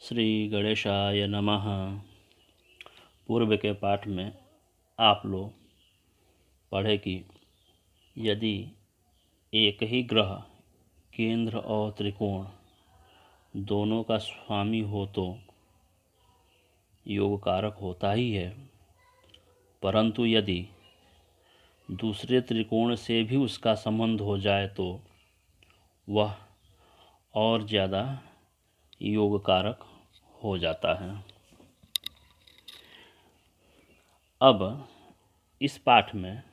श्री गणेशाय नमः। पूर्व के पाठ में आप लोग पढ़े कि यदि एक ही ग्रह केंद्र और त्रिकोण दोनों का स्वामी हो तो योग कारक होता ही है, परंतु यदि दूसरे त्रिकोण से भी उसका संबंध हो जाए तो वह और ज़्यादा योग कारक हो जाता है। अब इस पाठ में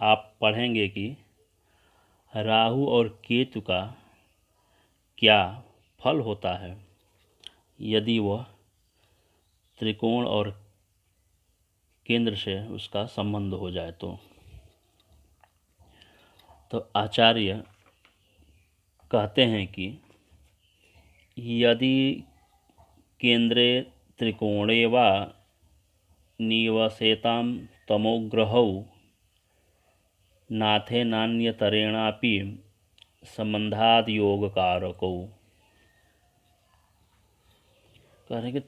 आप पढ़ेंगे कि राहु और केतु का क्या फल होता है यदि वह त्रिकोण और केंद्र से उसका संबंध हो जाए तो आचार्य कहते हैं कि यदि केंद्रे त्रिकोणे वा निवसेतां तमोग्रहौ नाथे नान्यतरेणापि संबंधाद योग कारकौ। कह रहे हैं कि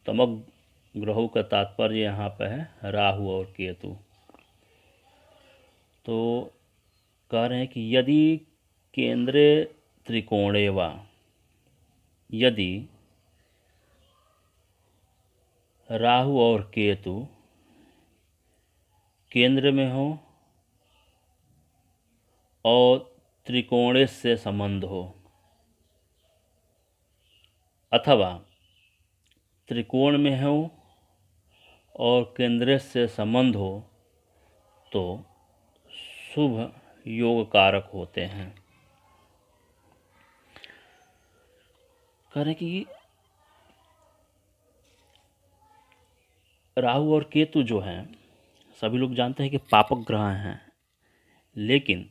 तमोग्रहौ का तात्पर्य यहाँ पर है राहु और केतु। तो कह रहे हैं कि यदि केंद्रे त्रिकोणे वा, यदि राहु और केतु केंद्र में हो और त्रिकोणे से संबंध हो, अथवा त्रिकोण में हो और केंद्र से संबंध हो तो शुभ योग कारक होते हैं। कह रहे कि राहु और केतु जो हैं सभी लोग जानते हैं कि पापक ग्रह हैं, लेकिन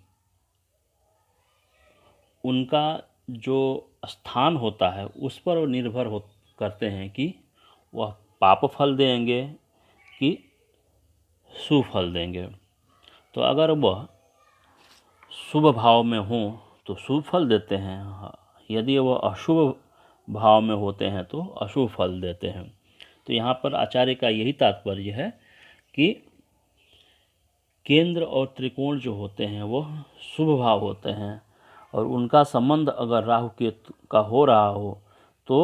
उनका जो स्थान होता है उस पर निर्भर करते हैं कि वह पाप फल देंगे कि शुभ फल देंगे। तो अगर वह शुभ भाव में हो तो शुभ फल देते हैं, यदि वह अशुभ भाव में होते हैं तो अशुभ फल देते हैं। तो यहाँ पर आचार्य का यही तात्पर्य है कि केंद्र और त्रिकोण जो होते हैं वह शुभ भाव होते हैं और उनका संबंध अगर राहु केतु का हो रहा हो तो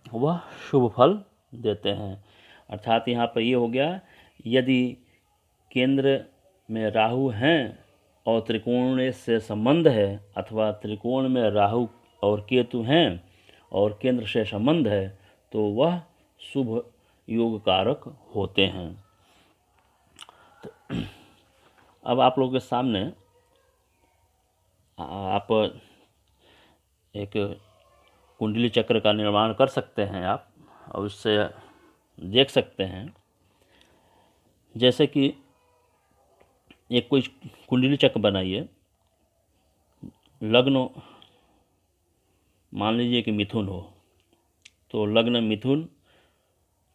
वह शुभ फल देते हैं। अर्थात यहाँ पर ये हो गया, यदि केंद्र में राहु हैं और त्रिकोण से संबंध है, अथवा त्रिकोण में राहु और केतु हैं और केंद्र से संबंध है तो वह शुभ योग कारक होते हैं। तो अब आप लोगों के सामने आप एक कुंडली चक्र का निर्माण कर सकते हैं आप, और उससे देख सकते हैं। जैसे कि एक कोई कुंडली चक्र बनाइए, लग्न मान लीजिए कि मिथुन हो, तो लग्न मिथुन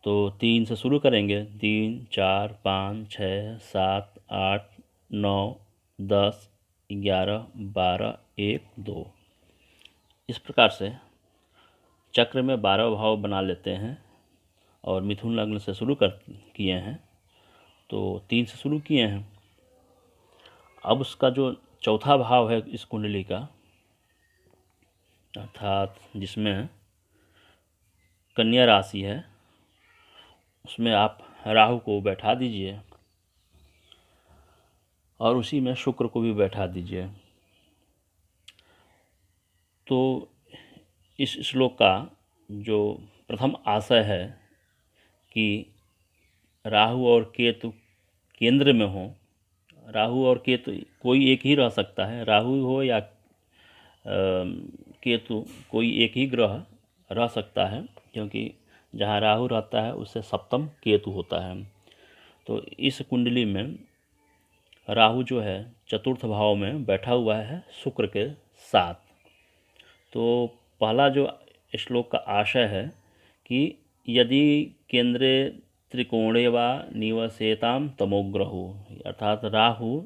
तो 3 से शुरू करेंगे, 3 4 5 6 7 8 9 10 11 12 1 2, इस प्रकार से चक्र में 12 भाव बना लेते हैं। और मिथुन लग्न से शुरू किए हैं तो 3 से शुरू किए हैं। अब उसका जो चौथा भाव है इस कुंडली का, अर्थात जिसमें कन्या राशि है, उसमें आप राहु को बैठा दीजिए और उसी में शुक्र को भी बैठा दीजिए। तो इस श्लोक का जो प्रथम आशय है कि राहु और केतु केंद्र में हो, राहु और केतु कोई एक ही रह सकता है, राहु हो या केतु कोई एक ही ग्रह रह सकता है, क्योंकि जहाँ राहु रहता है उससे सप्तम केतु होता है। तो इस कुंडली में राहु जो है चतुर्थ भाव में बैठा हुआ है शुक्र के साथ। तो पहला जो श्लोक का आशय है कि यदि केंद्रे त्रिकोणे वा निवसेताम तमोग्रहु, अर्थात राहु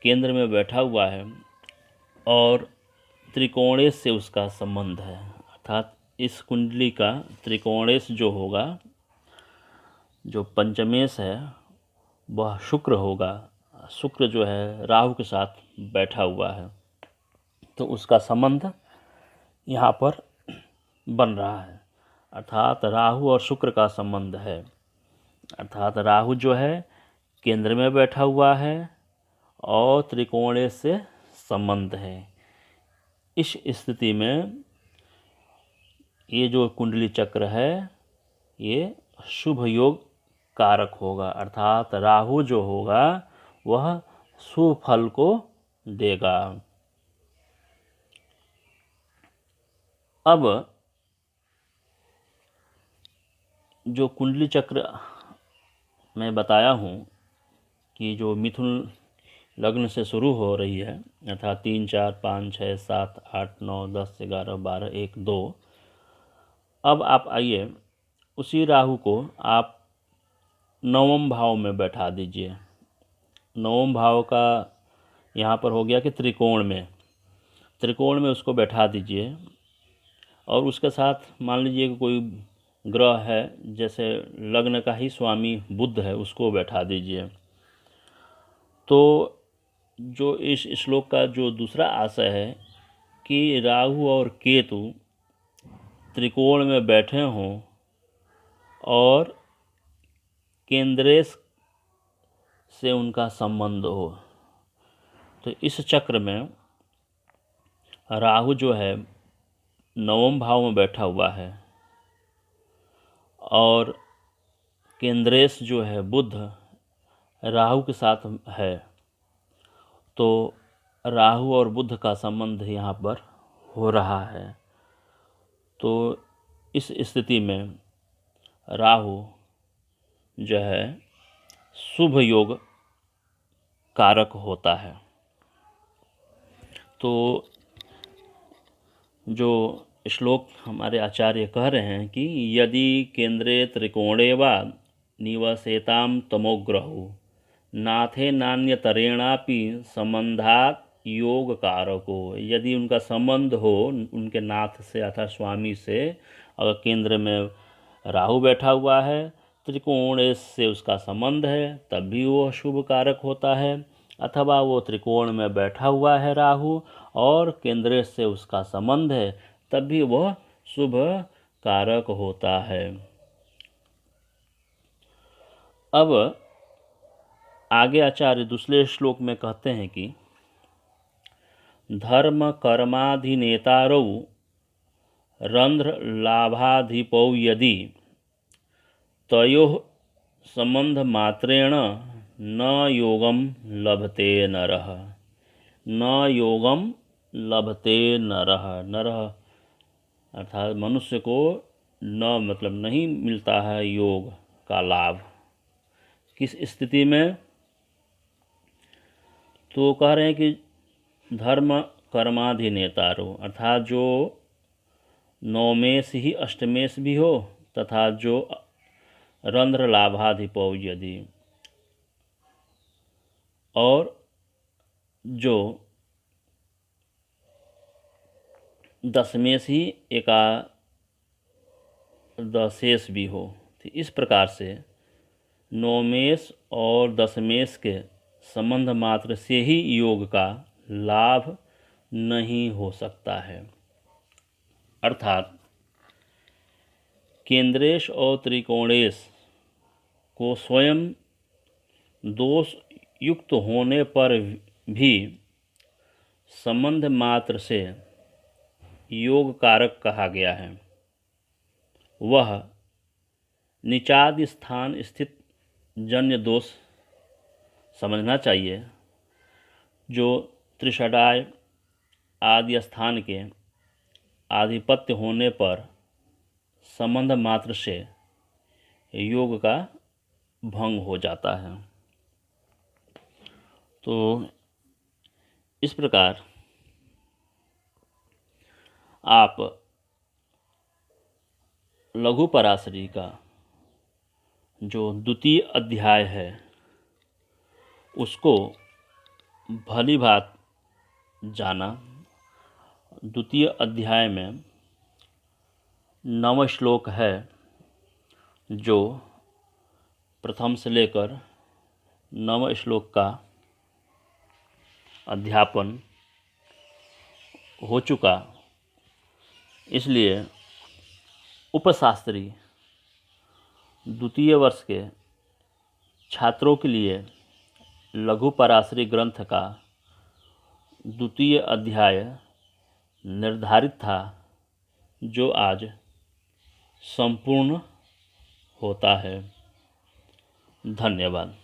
केंद्र में बैठा हुआ है और त्रिकोणेश से उसका संबंध है, अर्थात इस कुंडली का त्रिकोणेश जो होगा, जो पंचमेश है वह शुक्र होगा। शुक्र जो है राहु के साथ बैठा हुआ है, तो उसका संबंध यहाँ पर बन रहा है, अर्थात राहु और शुक्र का संबंध है। अर्थात राहु जो है केंद्र में बैठा हुआ है और त्रिकोणेश से संबंध है। इस स्थिति में ये जो कुंडली चक्र है ये शुभ योग कारक होगा, अर्थात राहु जो होगा वह शुभ फल को देगा। अब जो कुंडली चक्र मैं बताया हूँ कि जो मिथुन लग्न से शुरू हो रही है, अर्थात 3, 4, 5, 6, 7, 8, 9, 10, 11, 12, 1, 2। अब आप आइए उसी राहु को आप 9वें भाव में बैठा दीजिए। 9वें भाव का यहाँ पर हो गया कि त्रिकोण में उसको बैठा दीजिए, और उसके साथ मान लीजिए कि कोई ग्रह है, जैसे लग्न का ही स्वामी बुध है, उसको बैठा दीजिए। तो जो इस श्लोक का जो दूसरा आशय है कि राहु और केतु त्रिकोण में बैठे हों और केंद्रेश से उनका संबंध हो। तो इस चक्र में राहु जो है 9वें भाव में बैठा हुआ है और केंद्रेश जो है बुध राहु के साथ है, तो राहु और बुध का संबंध यहाँ पर हो रहा है। तो इस स्थिति में राहु जो है शुभ योग कारक होता है। तो जो श्लोक हमारे आचार्य कह रहे हैं कि यदि केंद्रे त्रिकोणे वा निवसेताम तमोग्रहो नाथे नान्यतरेणापि संबंधात योग कारको। यदि उनका संबंध हो उनके नाथ से अर्थात स्वामी से, अगर केंद्र में राहु बैठा हुआ है, त्रिकोण से उसका संबंध है, तब भी वो शुभ कारक होता है। अथवा वो त्रिकोण में बैठा हुआ है राहु और केंद्र से उसका संबंध है, तब भी वह शुभ कारक होता है। अब आगे आचार्य दूसरे श्लोक में कहते हैं कि धर्म कर्माधिनेतारौ रंध्र लाभाधिपौ यदि तयोः संबंध मात्रेण न योगम लभते नरः। न योगम लभते नरः। नरः अर्थात मनुष्य को न मतलब नहीं मिलता है योग का लाभ। किस स्थिति में? तो कह रहे हैं कि धर्म कर्माधिनेतारो, अर्थात जो नौमेश ही अष्टमेश भी हो तथा जो रंध्र लाभाधिपौ यदि, और जो दशमेश ही एकादशेश भी हो। तो इस प्रकार से नौमेश और दशमेश के संबंध मात्र से ही योग का लाभ नहीं हो सकता है। अर्थात केंद्रेश और त्रिकोणेश को स्वयं दोष युक्त होने पर भी संबंध मात्र से योग कारक कहा गया है। वह निचाद स्थान स्थित जन्य दोष समझना चाहिए, जो त्रिषडाय आदि स्थान के आधिपत्य होने पर संबंध मात्र से योग का भंग हो जाता है। तो इस प्रकार आप लघु पराशरी का जो द्वितीय अध्याय है उसको भली भांति जाना द्वितीय अध्याय में 9 श्लोक है, जो प्रथम से लेकर 9 श्लोक का अध्यापन हो चुका। इसलिए उपशास्त्री द्वितीय वर्ष के छात्रों के लिए लघु पराशरी ग्रंथ का द्वितीय अध्याय निर्धारित था, जो आज संपूर्ण होता है। धन्यवाद।